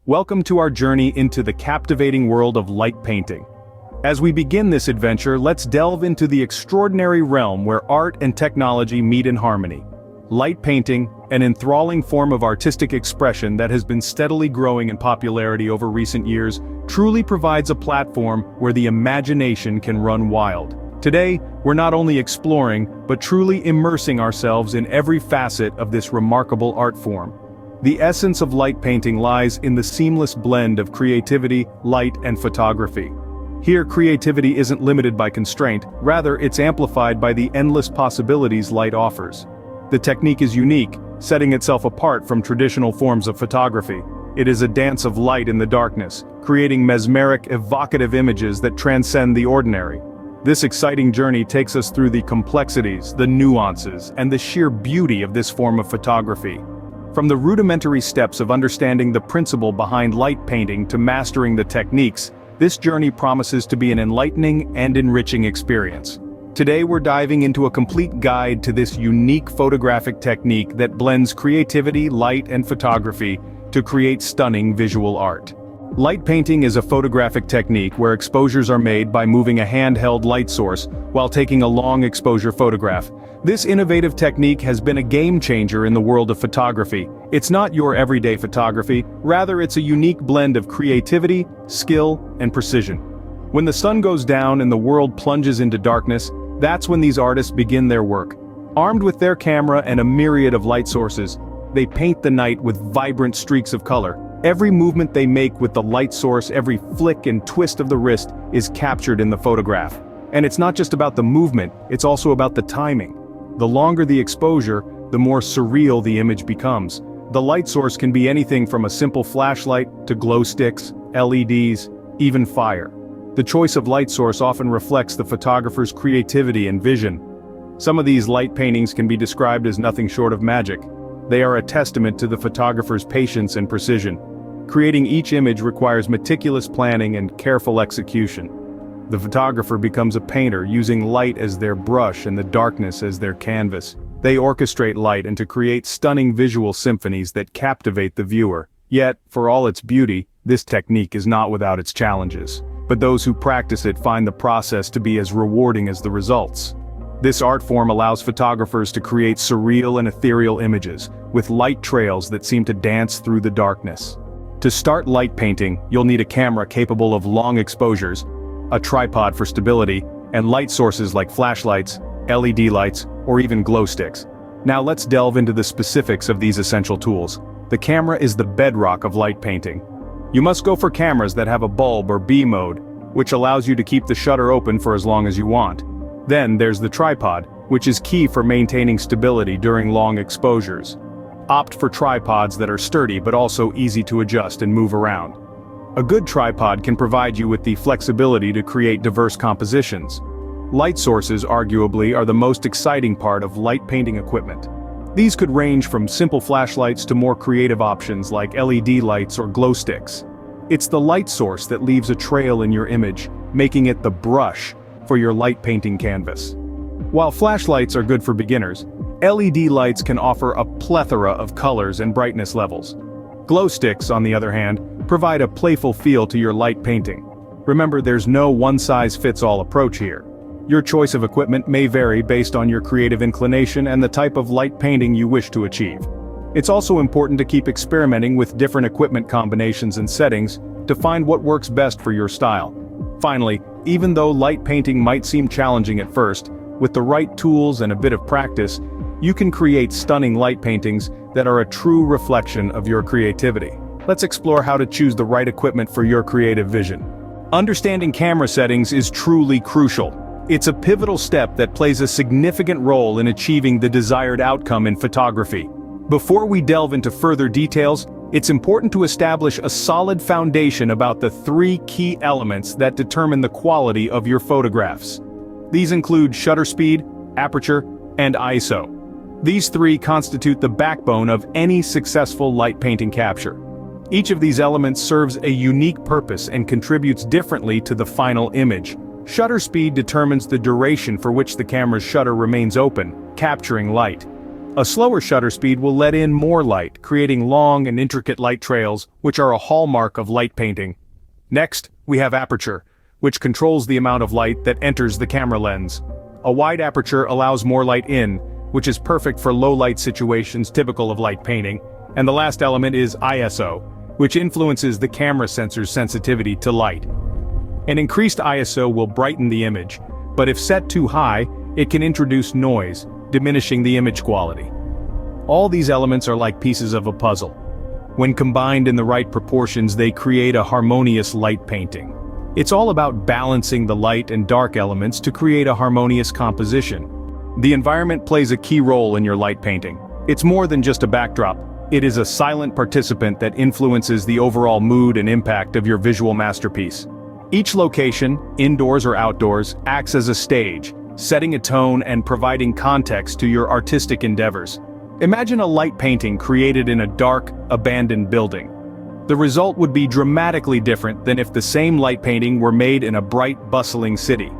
Welcome to our journey into the captivating world of light painting. As we begin this adventure, let's delve into the extraordinary realm where art and technology meet in harmony. Light painting, an enthralling form of artistic expression that has been steadily growing in popularity over recent years, truly provides a platform where the imagination can run wild. Today, we're not only exploring, but truly immersing ourselves in every facet of this remarkable art form. The essence of light painting lies in the seamless blend of creativity, light, and photography. Here, creativity isn't limited by constraint, rather it's amplified by the endless possibilities light offers. The technique is unique, setting itself apart from traditional forms of photography. It is a dance of light in the darkness, creating mesmeric, evocative images that transcend the ordinary. This exciting journey takes us through the complexities, the nuances, and the sheer beauty of this form of photography. From the rudimentary steps of understanding the principle behind light painting to mastering the techniques, this journey promises to be an enlightening and enriching experience. Today we're diving into a complete guide to this unique photographic technique that blends creativity, light, and photography to create stunning visual art. Light painting is a photographic technique where exposures are made by moving a handheld light source while taking a long exposure photograph. This innovative technique has been a game changer in the world of photography. It's not your everyday photography, rather it's a unique blend of creativity, skill, and precision. When the sun goes down and the world plunges into darkness, that's when these artists begin their work. Armed with their camera and a myriad of light sources, they paint the night with vibrant streaks of color. Every movement they make with the light source, every flick and twist of the wrist is captured in the photograph. And it's not just about the movement, it's also about the timing. The longer the exposure, the more surreal the image becomes. The light source can be anything from a simple flashlight to glow sticks, LEDs, even fire. The choice of light source often reflects the photographer's creativity and vision. Some of these light paintings can be described as nothing short of magic. They are a testament to the photographer's patience and precision. Creating each image requires meticulous planning and careful execution. The photographer becomes a painter, using light as their brush and the darkness as their canvas. They orchestrate light and to create stunning visual symphonies that captivate the viewer. Yet, for all its beauty, this technique is not without its challenges. But those who practice it find the process to be as rewarding as the results. This art form allows photographers to create surreal and ethereal images, with light trails that seem to dance through the darkness. To start light painting, you'll need a camera capable of long exposures, a tripod for stability, and light sources like flashlights, LED lights, or even glow sticks. Now let's delve into the specifics of these essential tools. The camera is the bedrock of light painting. You must go for cameras that have a bulb or B mode, which allows you to keep the shutter open for as long as you want. Then there's the tripod, which is key for maintaining stability during long exposures. Opt for tripods that are sturdy but also easy to adjust and move around. A good tripod can provide you with the flexibility to create diverse compositions. Light sources, arguably, are the most exciting part of light painting equipment. These could range from simple flashlights to more creative options like LED lights or glow sticks. It's the light source that leaves a trail in your image, making it the brush for your light painting canvas. While flashlights are good for beginners, LED lights can offer a plethora of colors and brightness levels. Glow sticks, on the other hand, provide a playful feel to your light painting. Remember, there's no one-size-fits-all approach here. Your choice of equipment may vary based on your creative inclination and the type of light painting you wish to achieve. It's also important to keep experimenting with different equipment combinations and settings to find what works best for your style. Finally, even though light painting might seem challenging at first, with the right tools and a bit of practice, you can create stunning light paintings that are a true reflection of your creativity. Let's explore how to choose the right equipment for your creative vision. Understanding camera settings is truly crucial. It's a pivotal step that plays a significant role in achieving the desired outcome in photography. Before we delve into further details, it's important to establish a solid foundation about the three key elements that determine the quality of your photographs. These include shutter speed, aperture, and ISO. These three constitute the backbone of any successful light painting capture. Each of these elements serves a unique purpose and contributes differently to the final image. Shutter speed determines the duration for which the camera's shutter remains open, capturing light. A slower shutter speed will let in more light, creating long and intricate light trails, which are a hallmark of light painting. Next, we have aperture, which controls the amount of light that enters the camera lens. A wide aperture allows more light in, which is perfect for low-light situations typical of light painting. And the last element is ISO, which influences the camera sensor's sensitivity to light. An increased ISO will brighten the image, but if set too high, it can introduce noise, diminishing the image quality. All these elements are like pieces of a puzzle. When combined in the right proportions, they create a harmonious light painting. It's all about balancing the light and dark elements to create a harmonious composition. The environment plays a key role in your light painting. It's more than just a backdrop. It is a silent participant that influences the overall mood and impact of your visual masterpiece. Each location, indoors or outdoors, acts as a stage, setting a tone and providing context to your artistic endeavors. Imagine a light painting created in a dark, abandoned building. The result would be dramatically different than if the same light painting were made in a bright, bustling city.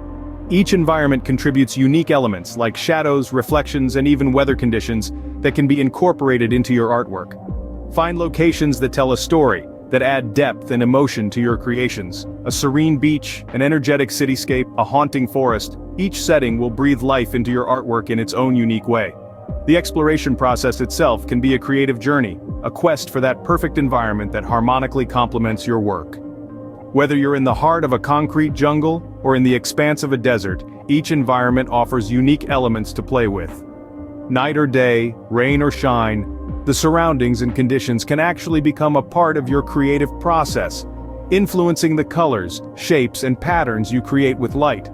Each environment contributes unique elements like shadows, reflections, and even weather conditions that can be incorporated into your artwork. Find locations that tell a story, that add depth and emotion to your creations. A serene beach, an energetic cityscape, a haunting forest. Each setting will breathe life into your artwork in its own unique way. The exploration process itself can be a creative journey, a quest for that perfect environment that harmonically complements your work. Whether you're in the heart of a concrete jungle or in the expanse of a desert, each environment offers unique elements to play with. Night or day, rain or shine, the surroundings and conditions can actually become a part of your creative process, influencing the colors, shapes, and patterns you create with light.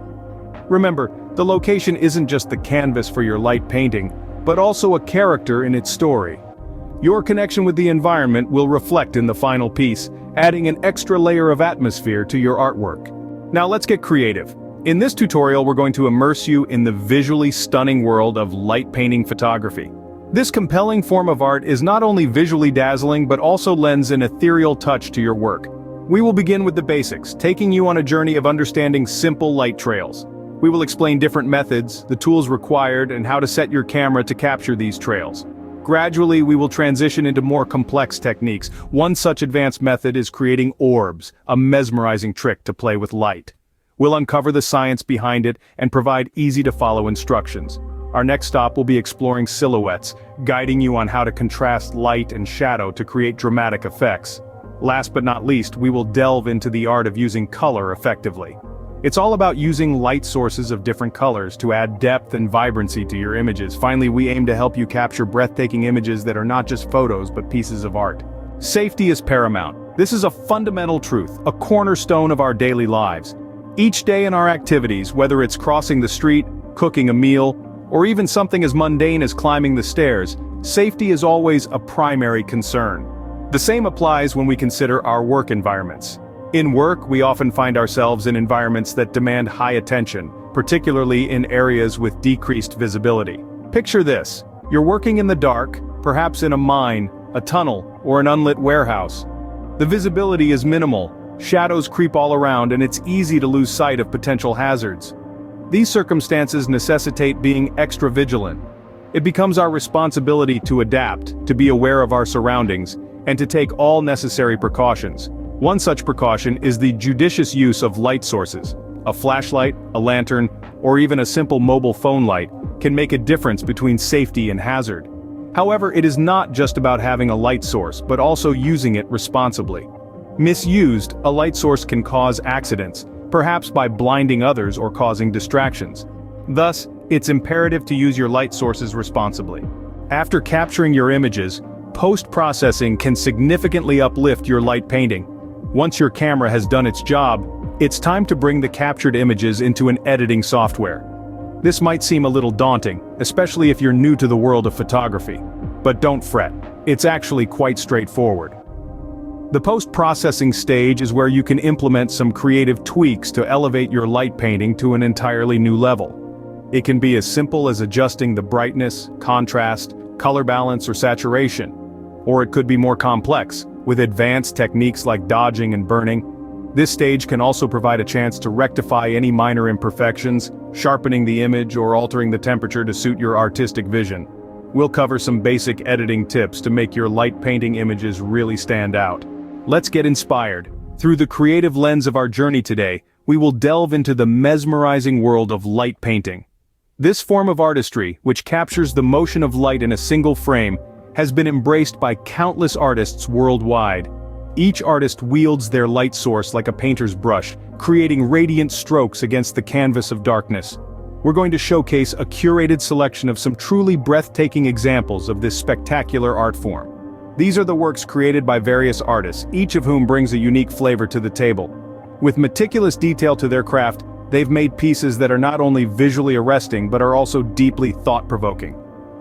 Remember, the location isn't just the canvas for your light painting, but also a character in its story. Your connection with the environment will reflect in the final piece, adding an extra layer of atmosphere to your artwork. Now let's get creative. In this tutorial, we're going to immerse you in the visually stunning world of light painting photography. This compelling form of art is not only visually dazzling but also lends an ethereal touch to your work. We will begin with the basics, taking you on a journey of understanding simple light trails. We will explain different methods, the tools required, and how to set your camera to capture these trails. Gradually, we will transition into more complex techniques. One such advanced method is creating orbs, a mesmerizing trick to play with light. We'll uncover the science behind it and provide easy-to-follow instructions. Our next stop will be exploring silhouettes, guiding you on how to contrast light and shadow to create dramatic effects. Last but not least, we will delve into the art of using color effectively. It's all about using light sources of different colors to add depth and vibrancy to your images. Finally, we aim to help you capture breathtaking images that are not just photos but pieces of art. Safety is paramount. This is a fundamental truth, a cornerstone of our daily lives. Each day in our activities, whether it's crossing the street, cooking a meal, or even something as mundane as climbing the stairs, safety is always a primary concern. The same applies when we consider our work environments. In work, we often find ourselves in environments that demand high attention, particularly in areas with decreased visibility. Picture this: you're working in the dark, perhaps in a mine, a tunnel, or an unlit warehouse. The visibility is minimal, shadows creep all around, and it's easy to lose sight of potential hazards. These circumstances necessitate being extra vigilant. It becomes our responsibility to adapt, to be aware of our surroundings, and to take all necessary precautions. One such precaution is the judicious use of light sources. A flashlight, a lantern, or even a simple mobile phone light can make a difference between safety and hazard. However, it is not just about having a light source, but also using it responsibly. Misused, a light source can cause accidents, perhaps by blinding others or causing distractions. Thus, it's imperative to use your light sources responsibly. After capturing your images, post-processing can significantly uplift your light painting. Once your camera has done its job, it's time to bring the captured images into an editing software. This might seem a little daunting, especially if you're new to the world of photography. But don't fret, it's actually quite straightforward. The post-processing stage is where you can implement some creative tweaks to elevate your light painting to an entirely new level. It can be as simple as adjusting the brightness, contrast, color balance, or saturation. Or it could be more complex, with advanced techniques like dodging and burning. This stage can also provide a chance to rectify any minor imperfections, sharpening the image or altering the temperature to suit your artistic vision. we'll cover some basic editing tips to make your light painting images really stand out. Let's get inspired. Through the creative lens of our journey today, we will delve into the mesmerizing world of light painting. This form of artistry, which captures the motion of light in a single frame, has been embraced by countless artists worldwide. Each artist wields their light source like a painter's brush, creating radiant strokes against the canvas of darkness. We're going to showcase a curated selection of some truly breathtaking examples of this spectacular art form. These are the works created by various artists, each of whom brings a unique flavor to the table. With meticulous detail to their craft, they've made pieces that are not only visually arresting but are also deeply thought-provoking.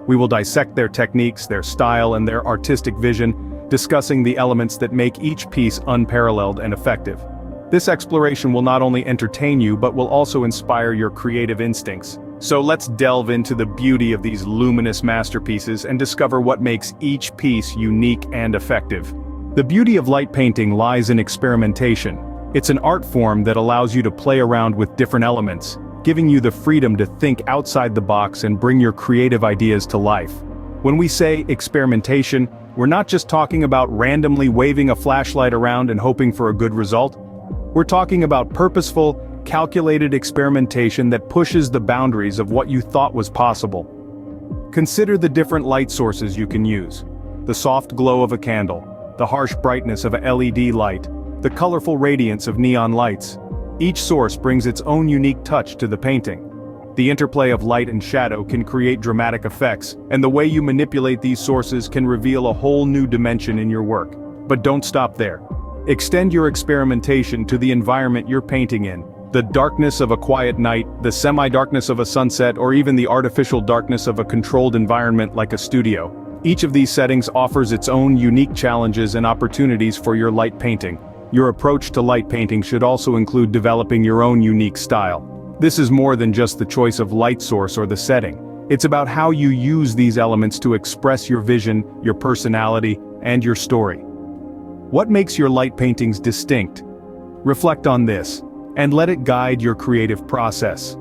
We will dissect their techniques, their style, and their artistic vision, discussing the elements that make each piece unparalleled and effective. This exploration will not only entertain you but will also inspire your creative instincts. So let's delve into the beauty of these luminous masterpieces and discover what makes each piece unique and effective. The beauty of light painting lies in experimentation. It's an art form that allows you to play around with different elements, giving you the freedom to think outside the box and bring your creative ideas to life. When we say experimentation, we're not just talking about randomly waving a flashlight around and hoping for a good result. We're talking about purposeful, calculated experimentation that pushes the boundaries of what you thought was possible. Consider the different light sources you can use. The soft glow of a candle, the harsh brightness of a LED light, the colorful radiance of neon lights. Each source brings its own unique touch to the painting. The interplay of light and shadow can create dramatic effects, and the way you manipulate these sources can reveal a whole new dimension in your work. But don't stop there. Extend your experimentation to the environment you're painting in. The darkness of a quiet night, the semi-darkness of a sunset, or even the artificial darkness of a controlled environment like a studio. Each of these settings offers its own unique challenges and opportunities for your light painting. Your approach to light painting should also include developing your own unique style. This is more than just the choice of light source or the setting. It's about how you use these elements to express your vision, your personality, and your story. What makes your light paintings distinct? Reflect on this, and let it guide your creative process.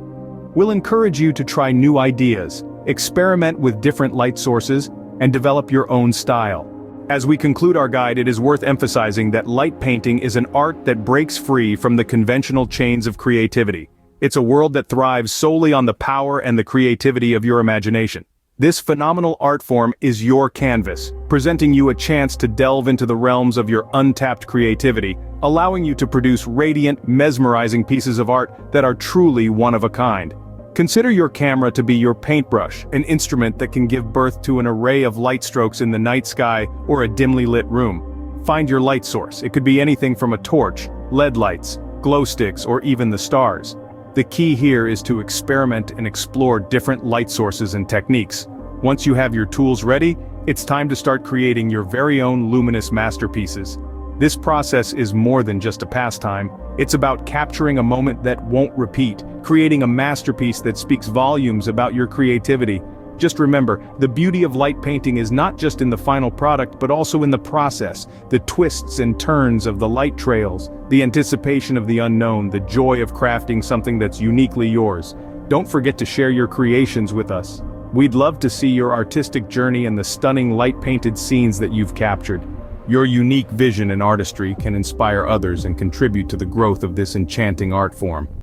We'll encourage you to try new ideas, experiment with different light sources, and develop your own style. As we conclude our guide, it is worth emphasizing that light painting is an art that breaks free from the conventional chains of creativity. It's a world that thrives solely on the power and the creativity of your imagination. This phenomenal art form is your canvas, presenting you a chance to delve into the realms of your untapped creativity, allowing you to produce radiant, mesmerizing pieces of art that are truly one of a kind. Consider your camera to be your paintbrush, an instrument that can give birth to an array of light strokes in the night sky or a dimly lit room. Find your light source. It could be anything from a torch, LED lights, glow sticks, or even the stars. The key here is to experiment and explore different light sources and techniques. Once you have your tools ready, it's time to start creating your very own luminous masterpieces. This process is more than just a pastime. It's about capturing a moment that won't repeat, creating a masterpiece that speaks volumes about your creativity. Just remember, the beauty of light painting is not just in the final product but also in the process, the twists and turns of the light trails, the anticipation of the unknown, the joy of crafting something that's uniquely yours. Don't forget to share your creations with us. We'd love to see your artistic journey and the stunning light-painted scenes that you've captured. Your unique vision and artistry can inspire others and contribute to the growth of this enchanting art form.